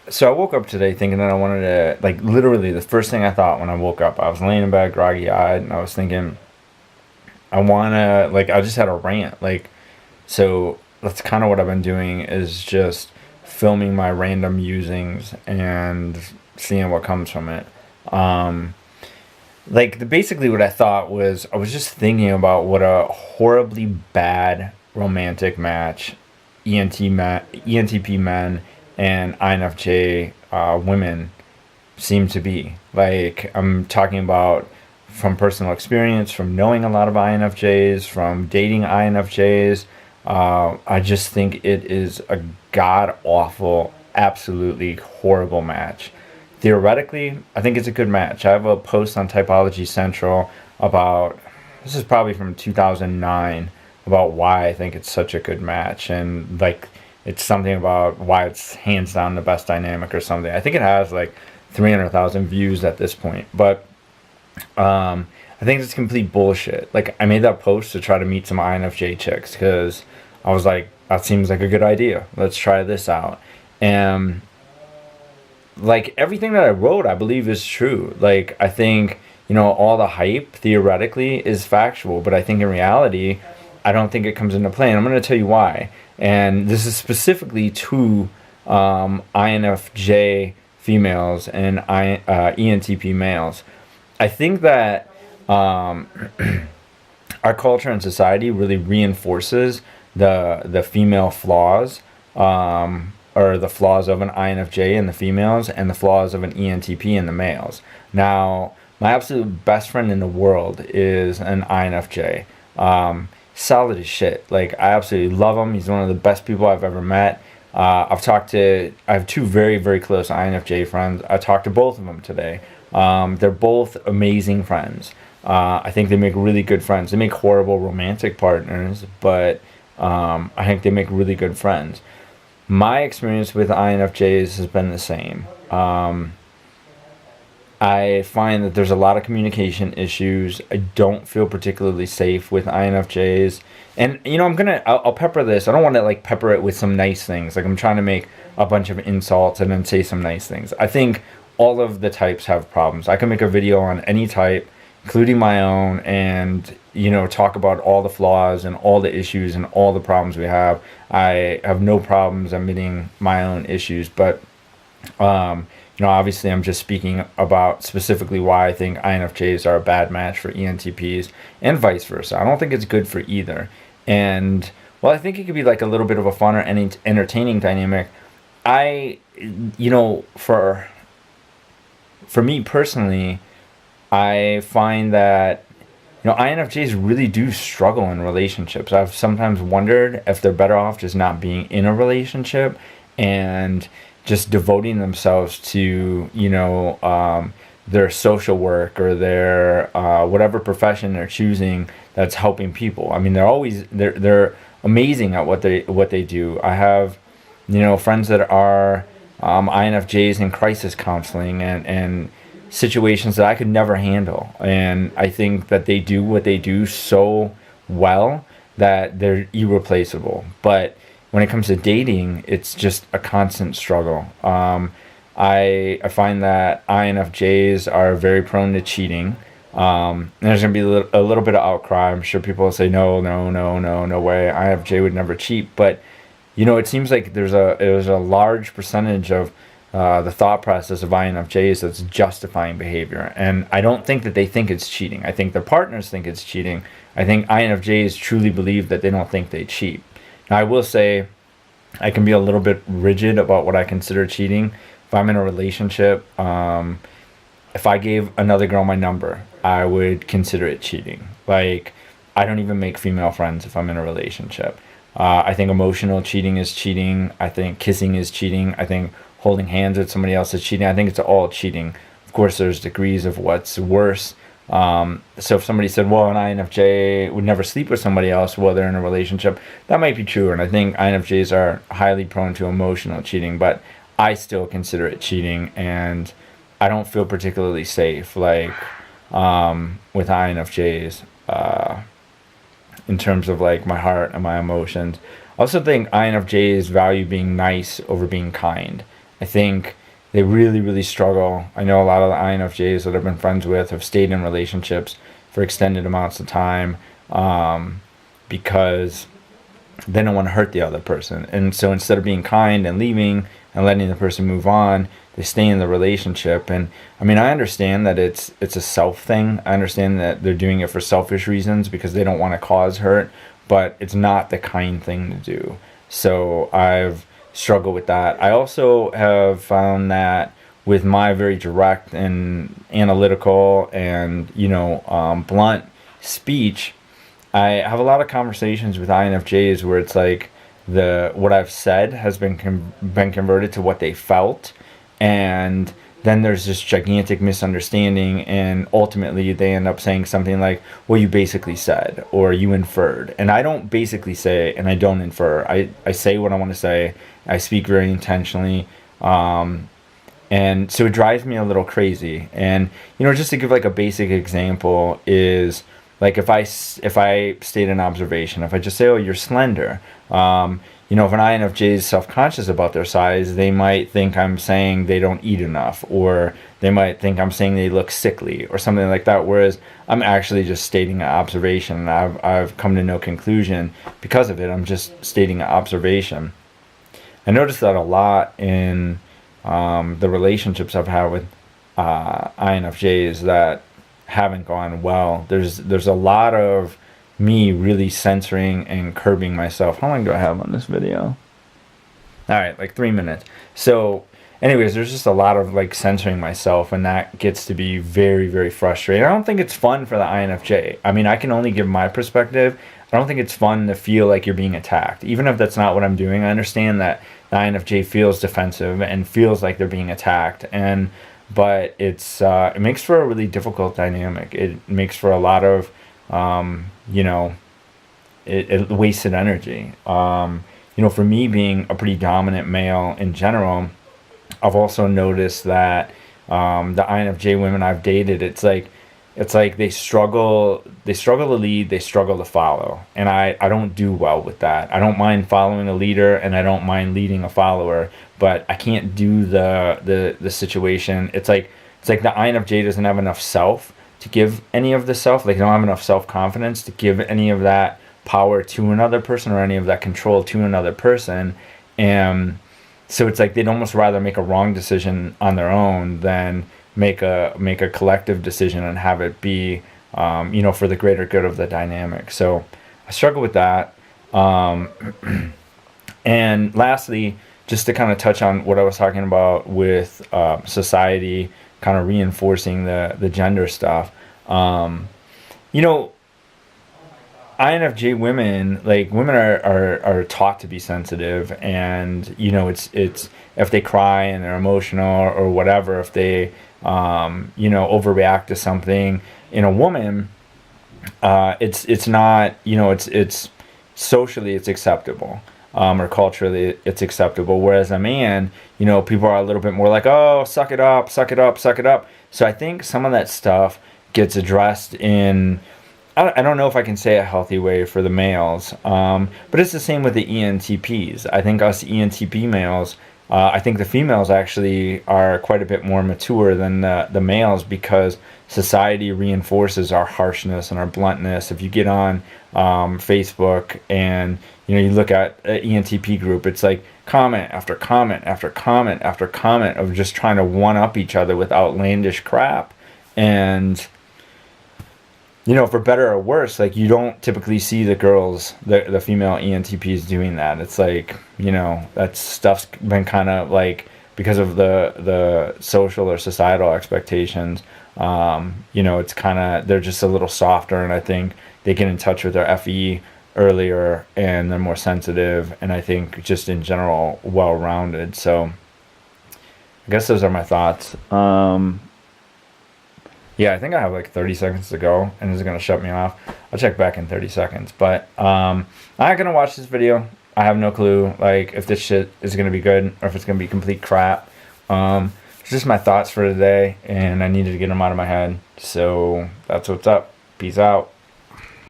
So I woke up today thinking that I wanted to, like, literally the first thing I thought when I woke up, I was laying in bed, groggy eyed, and I was thinking, I want to, like, I just had a rant. Like, so that's kind of what I've been doing is just filming my random musings and seeing what comes from it. Um, basically what I thought was I was just thinking about what a horribly bad romantic match ENTP men and INFJ women seem to be. Like, I'm talking about from personal experience, from knowing a lot of INFJs, from dating INFJs. I just think it is a god awful, absolutely horrible match. Theoretically, I think it's a good match. I have a post on Typology Central about, this is probably from 2009, about why I think it's such a good match. And, like, it's something about why it's hands down the best dynamic or something. I think it has like 300,000 views at this point. But I think it's complete bullshit. Like, I made that post to try to meet some INFJ chicks because I was like, that seems like a good idea. Let's try this out. And like everything that I wrote, I believe is true. Like, I think, all the hype theoretically is factual, but I think in reality, I don't think it comes into play. And I'm going to tell you why. And this is specifically to INFJ females and ENTP males. I think that our culture and society really reinforces the female flaws, or the flaws of an INFJ in the females and the flaws of an ENTP in the males. Now, my absolute best friend in the world is an INFJ. Solid as shit. Like, I absolutely love him. He's one of the best people I've ever met. I have two very, very close INFJ friends. I talked to both of them today. They're both amazing friends. I think they make really good friends. They make horrible romantic partners, but I think they make really good friends. My experience with INFJs has been the same. I find that there's a lot of communication issues. I don't feel particularly safe with INFJs. And, I'll pepper this. I don't want to, like, pepper it with some nice things. Like, I'm trying to make a bunch of insults and then say some nice things. I think all of the types have problems. I can make a video on any type, including my own, and, talk about all the flaws and all the issues and all the problems we have. I have no problems admitting my own issues, but, obviously I'm just speaking about specifically why I think INFJs are a bad match for ENTPs and vice versa. I don't think it's good for either. And, well, I think it could be like a little bit of a fun or entertaining dynamic. For me personally, I find that, INFJs really do struggle in relationships. I've sometimes wondered if they're better off just not being in a relationship and just devoting themselves to, their social work or their whatever profession they're choosing that's helping people. I mean, they're amazing at what they do. I have, friends that are INFJs in crisis counseling and situations that I could never handle. And I think that they do what they do so well that they're irreplaceable. But when it comes to dating, it's just a constant struggle. I find that INFJs are very prone to cheating. There's going to be a little bit of outcry. I'm sure people will say, no, no, no, no, no way. INFJ would never cheat. But, it seems like there's a large percentage of the thought process of INFJs that's justifying behavior. And I don't think that they think it's cheating. I think their partners think it's cheating. I think INFJs truly believe that they don't think they cheat. Now, I will say I can be a little bit rigid about what I consider cheating. If I'm in a relationship, if I gave another girl my number, I would consider it cheating. Like, I don't even make female friends if I'm in a relationship. I think emotional cheating is cheating. I think kissing is cheating. I think holding hands with somebody else is cheating. I think it's all cheating. Of course, there's degrees of what's worse. So if somebody said, well, an INFJ would never sleep with somebody else while they're in a relationship, that might be true. And I think INFJs are highly prone to emotional cheating, but I still consider it cheating, and I don't feel particularly safe, like, with INFJs, in terms of, like, my heart and my emotions. I also think INFJs value being nice over being kind. I think they really, really struggle. I know a lot of the INFJs that I've been friends with have stayed in relationships for extended amounts of time, because they don't want to hurt the other person. And so instead of being kind and leaving and letting the person move on, they stay in the relationship. And I mean, I understand that it's a self thing. I understand that they're doing it for selfish reasons because they don't want to cause hurt, but it's not the kind thing to do. So I've struggled with that. I also have found that with my very direct and analytical and blunt speech, I have a lot of conversations with INFJs where it's like the what I've said has been converted to what they felt, and then there's this gigantic misunderstanding, and ultimately they end up saying something like, "Well, you basically said," or "You inferred," and I don't basically say, and I don't infer. I say what I want to say. I speak very intentionally. And so it drives me a little crazy. And just to give like a basic example is like if I state an observation, if I just say, "Oh, you're slender," if an INFJ is self-conscious about their size, they might think I'm saying they don't eat enough, or they might think I'm saying they look sickly or something like that. Whereas I'm actually just stating an observation, and I've come to no conclusion because of it. I'm just stating an observation. I noticed that a lot in the relationships I've had with INFJs that haven't gone well. There's a lot of me really censoring and curbing myself. How long do I have on this video? All right, like 3 minutes. So anyways, there's just a lot of like censoring myself, and that gets to be very, very frustrating. I don't think it's fun for the INFJ. I mean, I can only give my perspective. I don't think it's fun to feel like you're being attacked, even if that's not what I'm doing. I understand that the INFJ feels defensive and feels like they're being attacked, but it makes for a really difficult dynamic. It makes for a lot of it wasted energy. For me being a pretty dominant male in general, I've also noticed that the INFJ women I've dated, it's like they struggle to lead, they struggle to follow, and I don't do well with that. I don't mind following a leader, and I don't mind leading a follower, but I can't do the situation. It's like the INFJ doesn't have enough self to give any of the self. Like, they don't have enough self-confidence to give any of that power to another person, or any of that control to another person. And so it's like they'd almost rather make a wrong decision on their own than make a collective decision and have it be for the greater good of the dynamic. So I struggle with that. And lastly, just to kind of touch on what I was talking about with society kind of reinforcing the gender stuff. INFJ women, like, women are taught to be sensitive, and it's if they cry and they're emotional or whatever, if they overreact to something in a woman, it's not, it's socially it's acceptable, or culturally it's acceptable, whereas a man, people are a little bit more like, "Oh, suck it up, suck it up, suck it up." So I think some of that stuff gets addressed in, I don't know if I can say a healthy way for the males, but it's the same with the ENTPs. I think us ENTP males, I think the females actually are quite a bit more mature than the males, because society reinforces our harshness and our bluntness. If you get on Facebook and you look at an ENTP group, it's like comment after comment after comment after comment of just trying to one up each other with outlandish crap. And for better or worse, like, you don't typically see the girls, the female ENTPs doing that. It's like, that stuff's been kind of like, because of the social or societal expectations, it's kind of, they're just a little softer, and I think they get in touch with their FE earlier, and they're more sensitive, and I think just in general well-rounded. So I guess those are my thoughts. Yeah, I think I have like 30 seconds to go, and it's going to shut me off. I'll check back in 30 seconds. But I'm not going to watch this video. I have no clue, like, if this shit is going to be good or if it's going to be complete crap. It's just my thoughts for today, and I needed to get them out of my head. So that's what's up. Peace out.